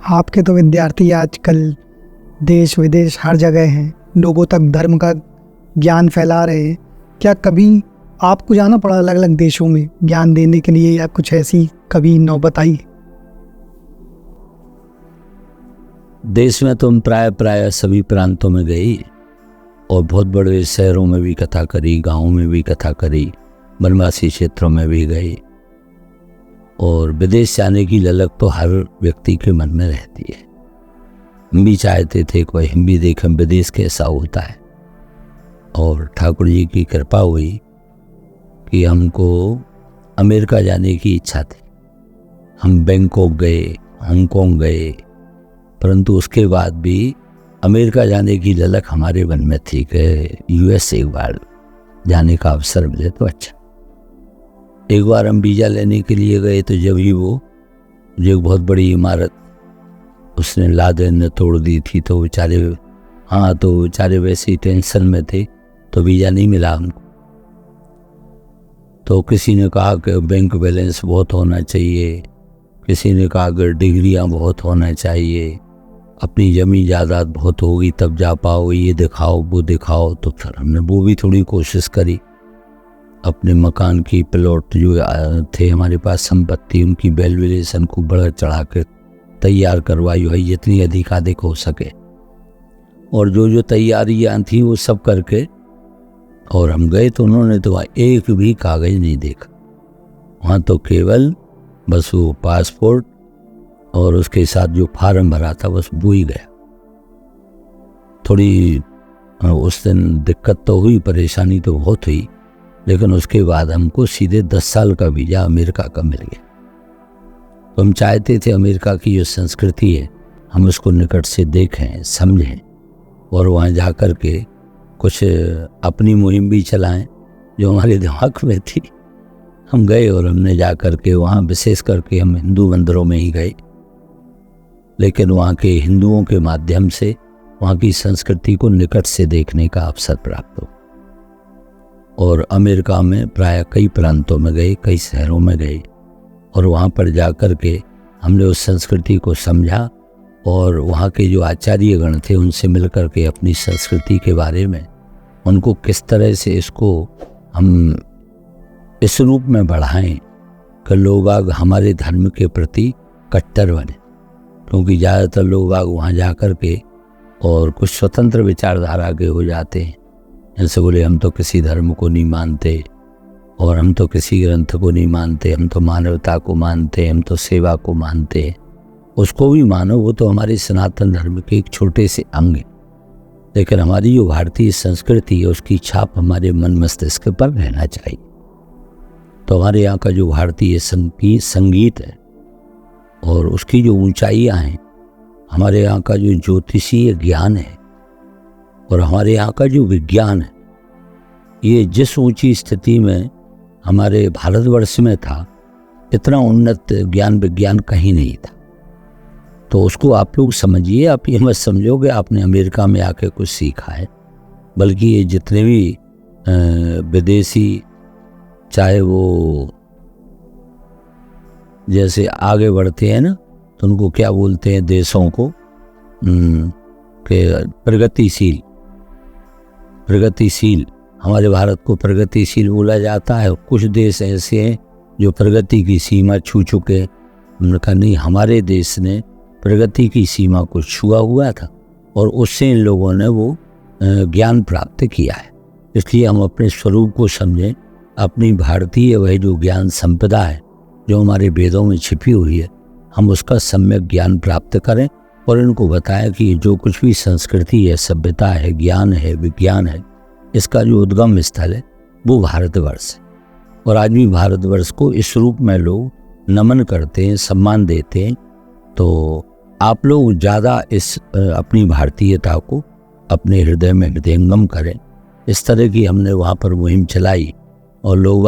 आपके तो विद्यार्थी आजकल देश विदेश हर जगह हैं, लोगों तक धर्म का ज्ञान फैला रहे हैं। क्या कभी आपको जाना पड़ा अलग अलग देशों में ज्ञान देने के लिए, या कुछ ऐसी कभी नौबत आई? देश में तो हम प्राय सभी प्रांतों में गए और बहुत बड़े शहरों में भी कथा करी, गाँवों में भी कथा करी, वनवासी क्षेत्रों में भी गए। और विदेश जाने की ललक तो हर व्यक्ति के मन में रहती है। हम भी चाहते थे कोई हम भी देखें विदेश कैसा होता है, और ठाकुर जी की कृपा हुई कि हमको अमेरिका जाने की इच्छा थी। हम बैंकॉक गए, हांगकांग गए, परंतु उसके बाद भी अमेरिका जाने की ललक हमारे मन में थी कि यूएस एक बार जाने का अवसर मिले तो अच्छा। एक बार हम वीज़ा लेने के लिए गए तो जब ही वो जो एक बहुत बड़ी इमारत उसने लादेन ने तोड़ दी थी, तो बेचारे वैसे ही टेंशन में थे, तो वीज़ा नहीं मिला हमको। तो किसी ने कहा कि बैंक बैलेंस बहुत होना चाहिए, किसी ने कहा कि डिग्रियां बहुत होना चाहिए, अपनी ज़मीन जायदाद बहुत होगी तब जा पाओ, ये दिखाओ वो दिखाओ। तो फिर हमने वो भी थोड़ी कोशिश करी। अपने मकान की प्लॉट जो थे हमारे पास संपत्ति, उनकी वैल्यूएशन को बढ़ा चढ़ा कर तैयार करवाई है जितनी अधिक हो सके, और जो तैयारियां थी वो सब करके और हम गए। तो उन्होंने तो वहाँ एक भी कागज़ नहीं देखा। वहाँ तो केवल बस वो पासपोर्ट और उसके साथ जो फार्म भरा था बस वो ही गया। थोड़ी उस दिन दिक्कत तो हुई, परेशानी तो बहुत हुई, लेकिन उसके बाद हमको सीधे 10 साल का वीज़ा अमेरिका का मिल गया। तो हम चाहते थे अमेरिका की जो संस्कृति है हम उसको निकट से देखें, समझें, और वहाँ जा कर के कुछ अपनी मुहिम भी चलाएं जो हमारे दिमाग में थी। हम गए और हमने जा कर के वहाँ, विशेष करके हम हिंदू मंदिरों में ही गए, लेकिन वहाँ के हिंदुओं के माध्यम से वहाँ की संस्कृति को निकट से देखने का अवसर प्राप्त हो। और अमेरिका में प्राय कई प्रांतों में गए, कई शहरों में गए, और वहाँ पर जा कर के हमने उस संस्कृति को समझा, और वहाँ के जो आचार्यगण थे उनसे मिल कर के अपनी संस्कृति के बारे में उनको किस तरह से इसको हम इस रूप में बढ़ाएं कि लोग आग हमारे धर्म के प्रति कट्टर बने। क्योंकि ज़्यादातर लोग आग वहाँ जा कर के और कुछ स्वतंत्र विचारधारा के हो जाते हैं। जैसे बोले हम तो किसी धर्म को नहीं मानते, और हम तो किसी ग्रंथ को नहीं मानते, हम तो मानवता को मानते, हम तो सेवा को मानते हैं। उसको भी मानो, वो तो हमारे सनातन धर्म के एक छोटे से अंग है, लेकिन हमारी जो भारतीय संस्कृति है उसकी छाप हमारे मन मस्तिष्क पर रहना चाहिए। तो हमारे यहाँ का जो भारतीय संगीत है और उसकी जो ऊंचाइयाँ हैं, हमारे यहाँ का जो ज्योतिषीय ज्ञान है और हमारे यहाँ का जो विज्ञान है, ये जिस ऊंची स्थिति में हमारे भारतवर्ष में था, इतना उन्नत ज्ञान विज्ञान कहीं नहीं था। तो उसको आप लोग समझिए। आप ये मत समझो कि आपने अमेरिका में आके कुछ सीखा है, बल्कि ये जितने भी विदेशी, चाहे वो जैसे आगे बढ़ते हैं ना, तो उनको क्या बोलते हैं देशों को कि प्रगतिशील। हमारे भारत को प्रगतिशील बोला जाता है। कुछ देश ऐसे हैं जो प्रगति की सीमा छू चुके हैं। उन्होंने कहा नहीं, हमारे देश ने प्रगति की सीमा को छुआ हुआ था और उससे इन लोगों ने वो ज्ञान प्राप्त किया है। इसलिए हम अपने स्वरूप को समझें, अपनी भारतीय वह जो ज्ञान संपदा है जो हमारे वेदों में छिपी हुई है, हम उसका सम्यक ज्ञान प्राप्त करें और इनको बताएं कि जो कुछ भी संस्कृति है, सभ्यता है, ज्ञान है, विज्ञान है, इसका जो उद्गम स्थल है वो भारतवर्ष है। और आज भी भारतवर्ष को इस रूप में लोग नमन करते हैं, सम्मान देते हैं। तो आप लोग ज़्यादा इस अपनी भारतीयता को अपने हृदय में हृदयंगम करें। इस तरह की हमने वहाँ पर मुहिम चलाई और लोग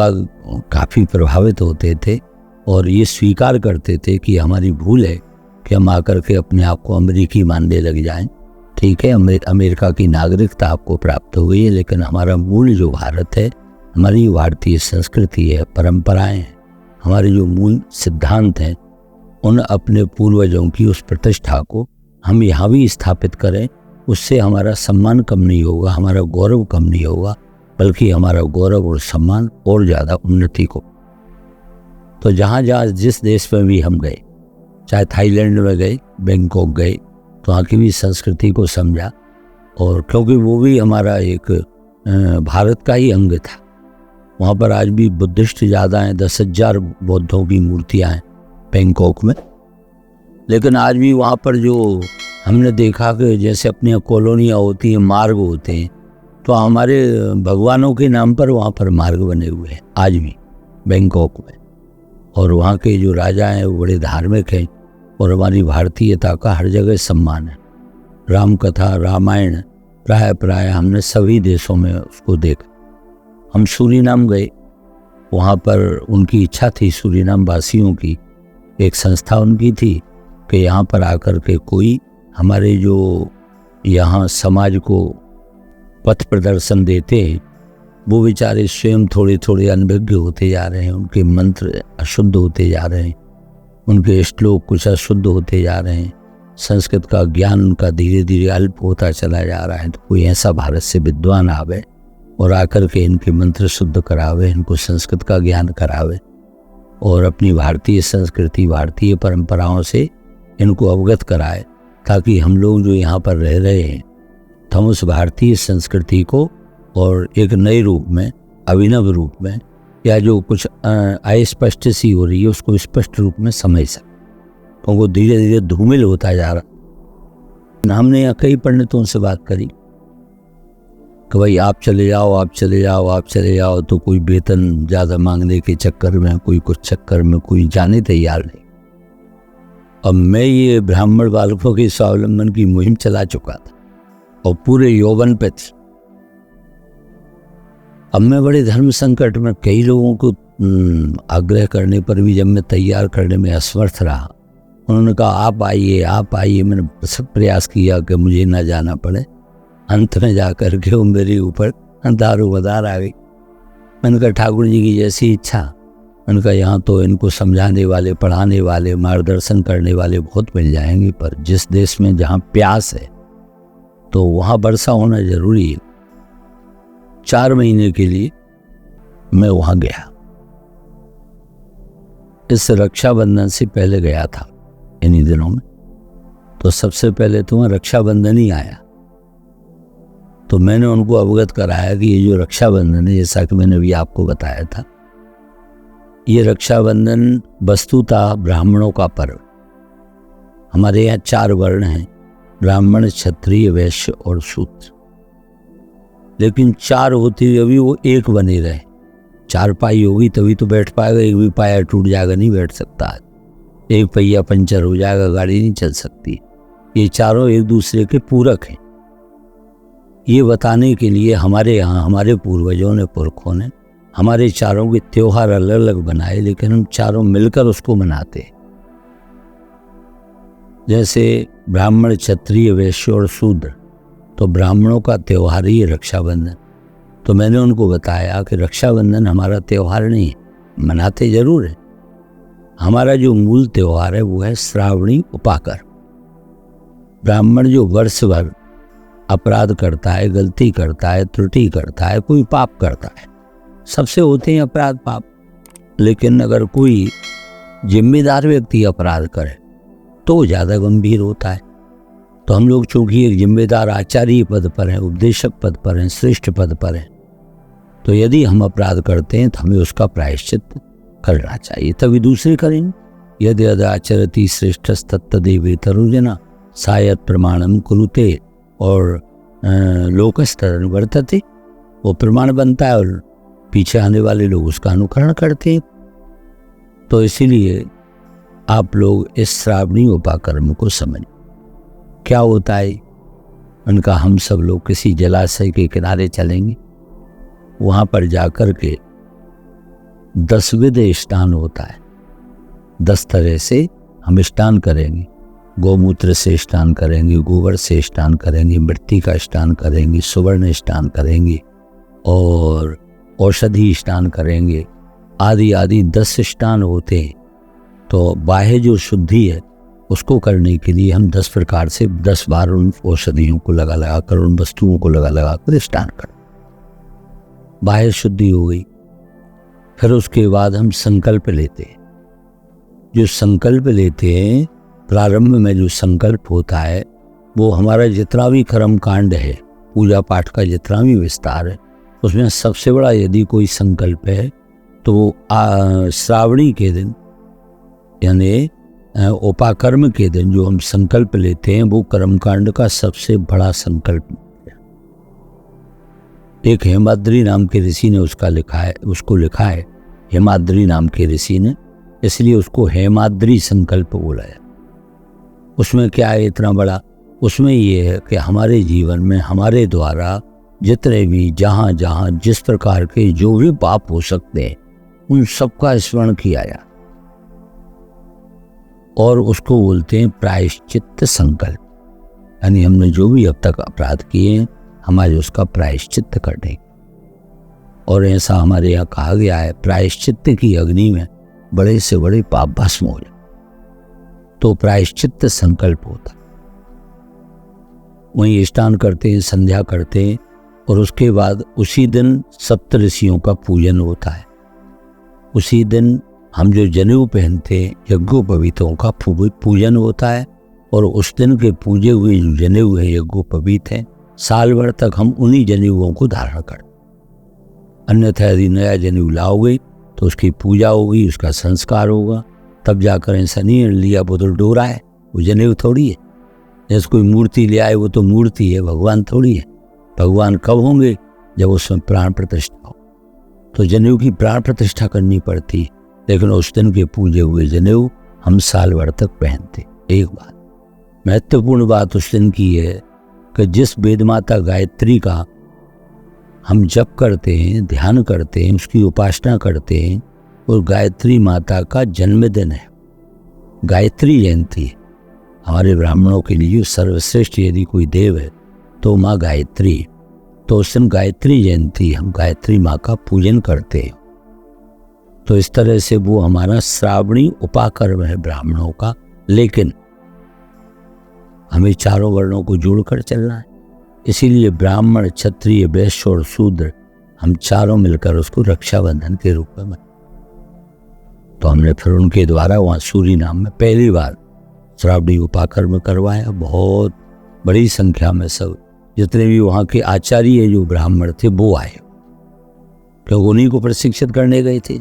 काफ़ी प्रभावित होते थे और ये स्वीकार करते थे कि हमारी भूल है कि हम आकर के अपने आप को अमेरिकी मानने लग जाएं। ठीक है, अमेरिका की नागरिकता आपको प्राप्त हो गई है, लेकिन हमारा मूल जो भारत है, हमारी भारतीय संस्कृति है, परंपराएं हैं, हमारे जो मूल सिद्धांत हैं, उन अपने पूर्वजों की उस प्रतिष्ठा को हम यहाँ भी स्थापित करें, उससे हमारा सम्मान कम नहीं होगा, हमारा गौरव कम नहीं होगा, बल्कि हमारा गौरव और सम्मान और ज़्यादा उन्नति को। तो जहाँ जहाँ जिस देश में भी हम गए, चाहे थाईलैंड में गए, बैंकॉक गए, तो वहाँ की भी संस्कृति को समझा। और क्योंकि वो भी हमारा एक भारत का ही अंग था। वहाँ पर आज भी बुद्धिस्ट ज़्यादा हैं, 10,000 बौद्धों की मूर्तियाँ हैं बैंकॉक में। लेकिन आज भी वहाँ पर जो हमने देखा कि जैसे अपनी कॉलोनियाँ होती हैं, मार्ग होते हैं, तो हमारे भगवानों के नाम पर वहाँ पर मार्ग बने हुए हैं आज भी बैंकॉक में। और वहाँ के जो राजा हैं वो बड़े धार्मिक हैं और हमारी भारतीयता का हर जगह सम्मान है। राम कथा, रामायण प्राय हमने सभी देशों में उसको देखा। हम सूरीनाम गए, वहाँ पर उनकी इच्छा थी, सूरीनाम वासियों की एक संस्था उनकी थी कि यहाँ पर आकर के कोई हमारे जो यहाँ समाज को पथ प्रदर्शन देते हैं, वो बेचारे स्वयं थोड़े थोड़े अनभिज्ञ होते जा रहे हैं, उनके मंत्र अशुद्ध होते जा रहे हैं, उनके श्लोक कुछ अशुद्ध होते जा रहे हैं, संस्कृत का ज्ञान उनका धीरे धीरे अल्प होता चला जा रहा है। तो कोई ऐसा भारत से विद्वान आवे और आकर के इनके मंत्र शुद्ध करावे, इनको संस्कृत का ज्ञान करावे और अपनी भारतीय संस्कृति, भारतीय परंपराओं से इनको अवगत कराए, ताकि हम लोग जो यहाँ पर रह रहे हैं, हम उस भारतीय संस्कृति को और एक नए रूप में, अभिनव रूप में, या जो कुछ अस्पष्ट सी हो रही है उसको स्पष्ट रूप में समझ सकें। तो वो धीरे धीरे धूमिल होता जा रहा। हमने यहाँ कई पंडितों से बात करी कि भाई आप चले जाओ, आप चले जाओ, आप चले जाओ, तो कोई वेतन ज़्यादा मांगने के चक्कर में, कोई कुछ चक्कर में कोई जाने तैयार नहीं। अब मैं ये ब्राह्मण बालकों के स्वावलंबन की मुहिम चला चुका था और पूरे यौवन पे थी। अब मैं बड़े धर्म संकट में, कई लोगों को आग्रह करने पर भी जब मैं तैयार करने में असमर्थ रहा, उन्होंने कहा आप आइए, आप आइए। मैंने सब प्रयास किया कि मुझे ना जाना पड़े। अंत में जा कर के वो मेरे ऊपर दारोमदार आ गई। मैंने कहा ठाकुर जी की जैसी इच्छा। मैंने कहा यहाँ तो इनको समझाने वाले, पढ़ाने वाले, मार्गदर्शन करने वाले बहुत मिल जाएंगे, पर जिस देश में जहाँ प्यास है तो वहाँ वर्षा होना जरूरी है। 4 महीने के लिए मैं वहाँ गया। इस रक्षाबंधन से पहले गया था इन्हीं दिनों में। तो सबसे पहले तो वहाँ रक्षाबंधन ही आया। तो मैंने उनको अवगत कराया कि ये जो रक्षाबंधन है, जैसा कि मैंने भी आपको बताया था, ये रक्षाबंधन वस्तुतः ब्राह्मणों का पर्व। हमारे यहाँ 4 वर्ण हैं, ब्राह्मण, क्षत्रिय, वैश्य और शूद्र। लेकिन 4 होती हुए भी वो एक बने रहे। 4 पाई होगी तभी तो बैठ पाएगा, एक भी पाया टूट जाएगा, नहीं बैठ सकता। एक पहिया पंचर हो जाएगा, गाड़ी नहीं चल सकती। ये चारों एक दूसरे के पूरक हैं। ये बताने के लिए हमारे यहाँ हमारे पूर्वजों ने, पुरखों ने हमारे चारों के त्योहार अलग अलग बनाए, लेकिन हम चारों मिलकर उसको मनाते। जैसे ब्राह्मण, क्षत्रिय, वैश्य और शूद्र, तो ब्राह्मणों का त्योहार ही है रक्षाबंधन। तो मैंने उनको बताया कि रक्षाबंधन हमारा त्योहार नहीं है, मनाते जरूर है। हमारा जो मूल त्योहार है वो है श्रावणी उपाकर। ब्राह्मण जो वर्ष भर अपराध करता है, गलती करता है, त्रुटि करता है, कोई पाप करता है, सबसे होते हैं अपराध पाप, लेकिन अगर कोई जिम्मेदार व्यक्ति अपराध करे तो ज़्यादा गंभीर होता है। तो हम लोग चूंकि एक जिम्मेदार आचार्य पद पर हैं, उपदेशक पद पर हैं, श्रेष्ठ पद पर हैं, तो यदि हम अपराध करते हैं तो हमें उसका प्रायश्चित करना चाहिए, तभी दूसरे करेंगे। यदि यद आचरति श्रेष्ठस्तत्तदेवेतरुजना सायत प्रमाणम कुरुते और लोकस्तर वर्तते, वो प्रमाण बनता है और पीछे आने वाले लोग उसका अनुकरण करते हैं। तो इसीलिए आप लोग इस श्रावणी उपाकर्म को समझ। क्या होता है उनका, हम सब लोग किसी जलाशय के किनारे चलेंगे, वहाँ पर जाकर के 10 विध स्नान होता है। 10 तरह से हम स्नान करेंगे। गौमूत्र से स्नान करेंगे, गोबर से स्नान करेंगे, मिट्टी का स्नान करेंगे, सुवर्ण स्नान करेंगे और औषधि स्नान करेंगे, आदि आदि 10 स्नान होते हैं। तो बाह्य जो शुद्धि है उसको करने के लिए हम 10 प्रकार से 10 बार उन औषधियों को लगा लगा कर, उन वस्तुओं को लगा लगा कर स्नान कर, बाह्य शुद्धि हो गई। फिर उसके बाद हम संकल्प लेते हैं। जो संकल्प लेते हैं, प्रारंभ में जो संकल्प होता है वो हमारा जितना भी कर्म कांड है, पूजा पाठ का जितना भी विस्तार है, उसमें सबसे बड़ा यदि कोई संकल्प है तो वो श्रावणी के दिन यानी उपाकर्म के दिन जो हम संकल्प लेते हैं वो कर्मकांड का सबसे बड़ा संकल्प है। एक हेमाद्री नाम के ऋषि ने उसको लिखा है हेमाद्री नाम के ऋषि ने, इसलिए उसको हेमाद्री संकल्प बोला है। उसमें क्या है इतना बड़ा? उसमें ये है कि हमारे जीवन में हमारे द्वारा जितने भी जहाँ जहाँ जिस प्रकार के जो भी पाप हो सकते हैं उन सबका स्मरण किया जाए, और उसको बोलते हैं प्रायश्चित्त संकल्प। यानी हमने जो भी अब तक अपराध किए हैं हमारे उसका प्रायश्चित्त करने। और ऐसा हमारे यहाँ कहा गया है, प्रायश्चित्त की अग्नि में बड़े से बड़े पाप भस्म हो जाए, तो प्रायश्चित्त संकल्प होता है। वहीं स्नान करते हैं, संध्या करते हैं, और उसके बाद उसी दिन सप्त ऋषियों का पूजन होता है। उसी दिन हम जो जनेऊ पहनते हैं यज्ञोपवीतों का पूजन होता है, और उस दिन के पूजे हुए जो जनेऊ है यज्ञोपवीत हैं, साल भर तक हम उन्हीं जनेऊओं को धारण करते। अन्यथा यदि नया जनेऊ लाओगे तो उसकी पूजा होगी, उसका संस्कार होगा, तब जाकर ऐसा नहीं है लिया वो तो डोरा है, वो जनेऊ थोड़ी है। जैसे कोई मूर्ति ले आए वो तो मूर्ति है, भगवान थोड़ी है। भगवान कब होंगे? जब उसमें प्राण प्रतिष्ठा हो, तो जनेऊ की प्राण प्रतिष्ठा करनी पड़ती है। लेकिन उस दिन के पूजे हुए जनेऊ हम साल भर तक पहनते। एक बात महत्वपूर्ण बात उस दिन की है कि जिस वेद माता गायत्री का हम जप करते हैं, ध्यान करते हैं, उसकी उपासना करते हैं, और गायत्री माता का जन्मदिन है, गायत्री जयंती है। हमारे ब्राह्मणों के लिए सर्वश्रेष्ठ यदि कोई देव है तो माँ गायत्री। तो उस दिन गायत्री जयंती, हम गायत्री माँ का पूजन करते हैं। तो इस तरह से वो हमारा श्रावणी उपाकर्म है ब्राह्मणों का। लेकिन हमें चारों वर्णों को जोड़कर चलना है, इसीलिए ब्राह्मण, क्षत्रिय, वैश्य और शूद्र हम चारों मिलकर उसको रक्षाबंधन के रूप में। तो हमने फिर उनके द्वारा वहाँ सूरी नाम में पहली बार श्रावणी उपाकर्म करवाया। बहुत बड़ी संख्या में सब जितने भी वहाँ के आचार्य जो ब्राह्मण थे वो आए, क्योंकि उन्हीं को प्रशिक्षित करने गए थे।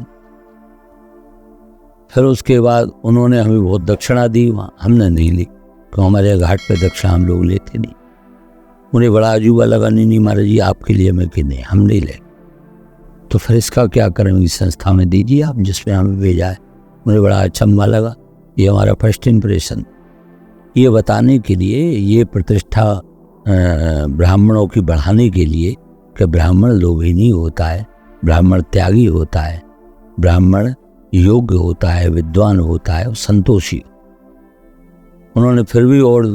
फिर उसके बाद उन्होंने हमें बहुत दक्षिणा दी, वहाँ हमने नहीं ली, तो हमारे घाट पे दक्षिणा हम लोग लेते नहीं। उन्हें बड़ा अजूबा लगा, नहीं महाराज जी आपके लिए मैं कि नहीं, हम नहीं ले। तो फिर इसका क्या करें, इस संस्था में दीजिए आप जिसमें हमें भेजा है। मुझे बड़ा अचंभा लगा, ये हमारा फर्स्ट इम्प्रेशन। ये बताने के लिए, ये प्रतिष्ठा ब्राह्मणों की बढ़ाने के लिए कि ब्राह्मण लोभी नहीं होता है, ब्राह्मण त्यागी होता है, ब्राह्मण योग्य होता है, विद्वान होता है, संतोषी। उन्होंने फिर भी और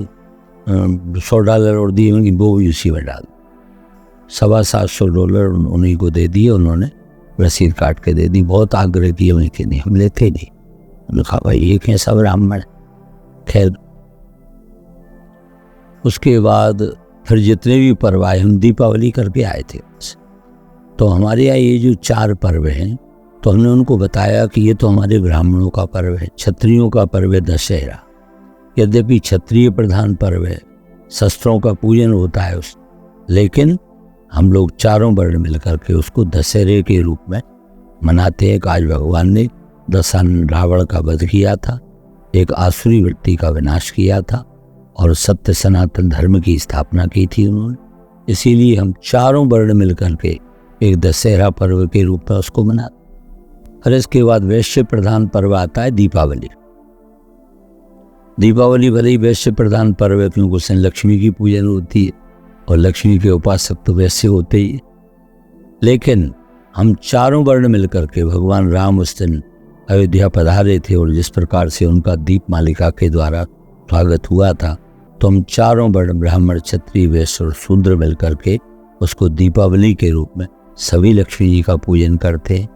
$100 और दिए, वो भी उसी में डाल, $750 उन्हीं को दे दिए। उन्होंने रसीद काट के दे दी। बहुत आग्रह किए मैं कि नहीं, हम लेते नहीं। उन्होंने कहा भाई ये कैसा ब्राह्मण। खैर उसके बाद फिर जितने भी पर्व आए, हम दीपावली करके आए थे। तो हमारे यहाँ ये जो 4 पर्व हैं, तो हमने उनको बताया कि ये तो हमारे ब्राह्मणों का पर्व है, क्षत्रियों का पर्व है दशहरा। यद्यपि क्षत्रिय प्रधान पर्व है, शस्त्रों का पूजन होता है उस, लेकिन हम लोग चारों वर्ण मिलकर के उसको दशहरे के रूप में मनाते हैं। आज भगवान ने दशानन रावण का वध किया था, एक आसुरी वृत्ति का विनाश किया था, और सत्य सनातन धर्म की स्थापना की थी उन्होंने। इसीलिए हम चारों वर्ण मिलकर के एक दशहरा पर्व के रूप में उसको मनाते। फिर इसके बाद वैश्य प्रधान पर्व आता है दीपावली। दीपावली भले ही वैश्य प्रधान पर्व है, क्योंकि उसमें लक्ष्मी की पूजन होती है, और लक्ष्मी के उपासक तो वैसे होते ही। लेकिन हम चारों वर्ण मिलकर के, भगवान राम उस दिन अयोध्या पधारे थे, और जिस प्रकार से उनका दीप मालिका के द्वारा स्वागत हुआ था, तो हम चारों वर्ण ब्राह्मण, क्षत्रिय, वैश्य और शूद्र मिलकर के उसको दीपावली के रूप में सभी लक्ष्मी जी का पूजन करते हैं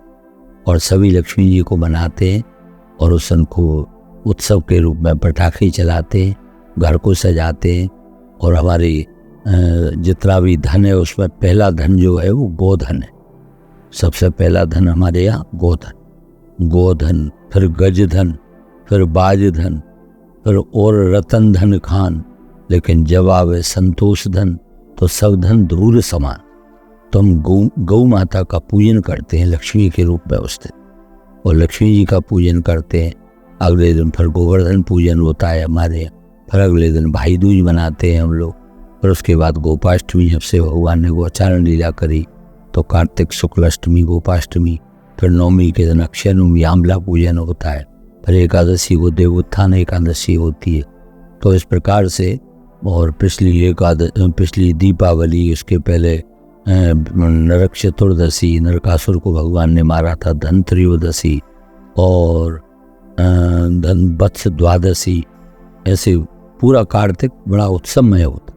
और सभी लक्ष्मी जी को मनाते हैं। और उस दिन को उत्सव के रूप में पटाखे चलाते हैं, घर को सजाते हैं। और हमारी जितना भी धन है उसमें पहला धन जो है वो गोधन है। सबसे पहला धन हमारे यहाँ गोधन, फिर गजधन, फिर बाजधन, फिर और रतन धन खान, लेकिन जब आवे संतोष धन तो सब धन धूल समान। तो हम गौ माता का पूजन करते हैं लक्ष्मी के रूप में उस दिन, और लक्ष्मी जी का पूजन करते हैं। अगले दिन फिर गोवर्धन पूजन होता है हमारे यहाँ। फिर अगले दिन भाई दूज मनाते हैं हम लोग। फिर उसके बाद गोपाष्टमी, जब से भगवान ने गोचारण लीला करी तो कार्तिक शुक्ल अष्टमी गोपाष्टमी। फिर नवमी के दिन अक्षय नवमी आंवला पूजन होता है। फिर एकादशी को देवोत्थान एकादशी होती है। तो इस प्रकार से, और पिछली दीपावली, उसके पहले नरक चतुर्दशी, नरकासुर को भगवान ने मारा था, धन त्रयोदशी और धन वत्स द्वादशी, ऐसे पूरा कार्तिक बड़ा उत्सवमय होता।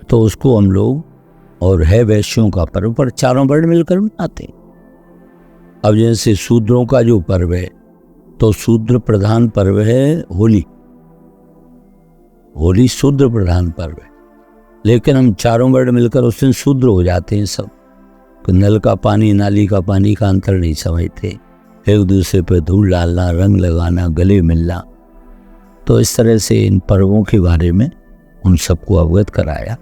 तो उसको हम लोग, और है वैश्यों का पर्व, पर चारों वर्ण मिलकर मनाते हैं। अब जैसे शूद्रों का जो पर्व है, तो शूद्र प्रधान पर्व है होली। होली शूद्र प्रधान पर्व है, लेकिन हम चारों वर्ण मिलकर उस दिन शूद्र हो जाते हैं सब। नल का पानी नाली का पानी का अंतर नहीं समझते, एक दूसरे पर धूल डालना, रंग लगाना, गले मिलना। तो इस तरह से इन पर्वों के बारे में उन सबको अवगत कराया,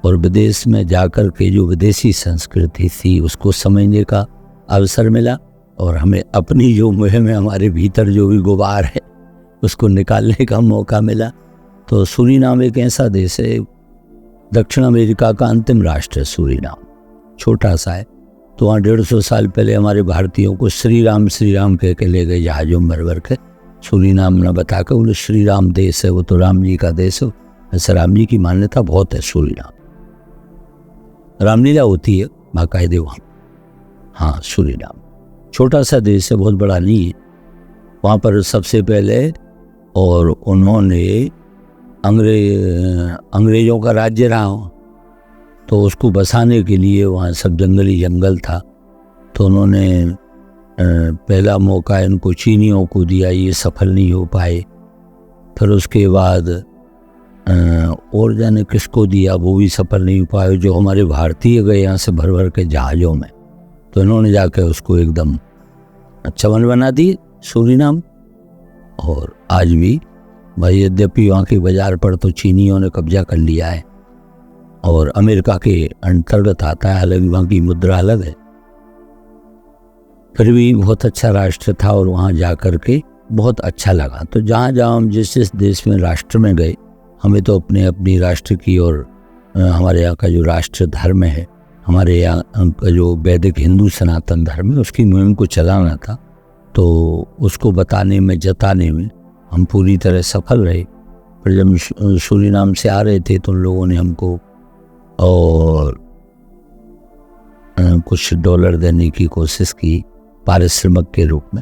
और विदेश में जाकर के जो विदेशी संस्कृति थी उसको समझने का अवसर मिला, और हमें अपनी जो मुहिम है, हमारे भीतर जो भी गुबार है, उसको निकालने का मौका मिला। तो सूरीनाम एक ऐसा देश है, दक्षिण अमेरिका का अंतिम राष्ट्र है सूरीनाम, छोटा सा है। तो वहाँ 150 साल पहले हमारे भारतीयों को श्री राम कह के ले गए जहाजों में भर के। सूरीनाम न बता कर बोले श्री राम देश है, वो तो राम जी का देश है। ऐसे राम जी की मान्यता बहुत है सूरीनाम, रामलीला होती है बाकायदे वहाँ। हाँ, सूरीनाम छोटा सा देश है, बहुत बड़ा नहीं है। वहाँ पर सबसे पहले, और उन्होंने अंग्रेजों का राज्य रहा, तो उसको बसाने के लिए वहाँ सब जंगल था। तो उन्होंने पहला मौका इनको चीनियों को दिया, ये सफल नहीं हो पाए। फिर उसके बाद और जाने किसको दिया, वो भी सफल नहीं हो पाए। जो हमारे भारतीय गए यहाँ से भर भर के जहाज़ों में, तो इन्होंने जाकर उसको एकदम चमन बना दी सूरीनाम। और आज भी भाई, यद्यपि वहाँ के बाज़ार पर तो चीनियों ने कब्जा कर लिया है और अमेरिका के अंतर्गत आता है, हालांकि वहाँ की मुद्रा अलग है, फिर भी बहुत अच्छा राष्ट्र था और वहाँ जा कर के बहुत अच्छा लगा। तो जहाँ जहाँ हम जिस देश में राष्ट्र में गए, हमें तो अपनी राष्ट्र की और हमारे यहाँ का जो राष्ट्र धर्म है, हमारे यहाँ का जो वैदिक हिंदू सनातन धर्म है, उसकी मुहिम को चलाना था। तो उसको बताने में, जताने में हम पूरी तरह सफल रहे। फिर जब सूरीनाम से आ रहे थे तो उन लोगों ने हमको और कुछ डॉलर देने की कोशिश की पारिश्रमिक के रूप में,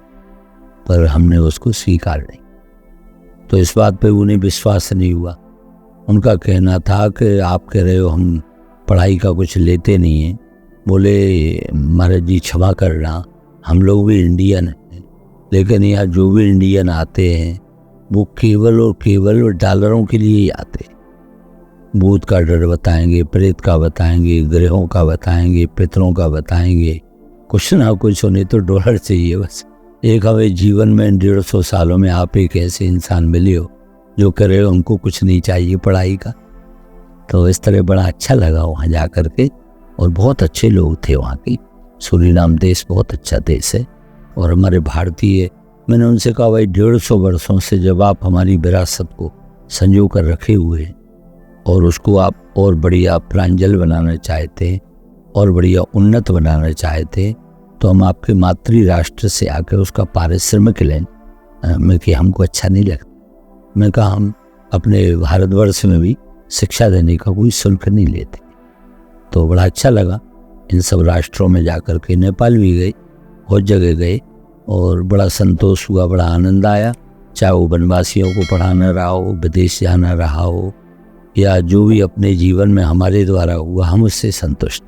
पर हमने उसको स्वीकार नहीं। तो इस बात पे उन्हें विश्वास नहीं हुआ। उनका कहना था कि आप कह रहे हो हम पढ़ाई का कुछ लेते नहीं हैं। बोले महाराज जी क्षमा करना, हम लोग भी इंडियन हैं, लेकिन यहाँ जो भी इंडियन आते हैं वो केवल और केवल डॉलरों के लिए ही आते हैं। भूत का डर बताएंगे, प्रेत का बताएंगे, ग्रहों का बताएंगे, पितरों का बताएंगे, कुछ ना कुछ उन्हें तो डॉलर चाहिए बस। एक हमें जीवन में 150 सालों में आप एक ऐसे इंसान मिले हो जो कह रहे हो हमको कुछ नहीं चाहिए पढ़ाई का। तो इस तरह बड़ा अच्छा लगा वहाँ जा कर के, और बहुत अच्छे लोग थे वहाँ के। सूरीनाम देश बहुत अच्छा देश है। और हमारे भारतीय, मैंने उनसे कहा भाई 150 वर्षों से जब आप हमारी विरासत को संजो कर रखे हुए हैं और उसको आप और बढ़िया प्रांजल बनाना चाहते हैं और बढ़िया उन्नत बनाना चाहते हैं, तो हम आपके मातृ राष्ट्र से आकर उसका पारिश्रमिक लें। मैं कि हमको अच्छा नहीं लगता। मैं कहा हम अपने भारतवर्ष में भी शिक्षा देने का कोई शुल्क नहीं लेते। तो बड़ा अच्छा लगा इन सब राष्ट्रों में जाकर के। नेपाल भी गए, बहुत जगह गए, और बड़ा संतोष हुआ, बड़ा आनंद आया। चाहे वो वनवासियों को पढ़ाना रहा हो, विदेश जाना रहा हो, या जो भी अपने जीवन में हमारे द्वारा हुआ, हम उससे संतुष्ट।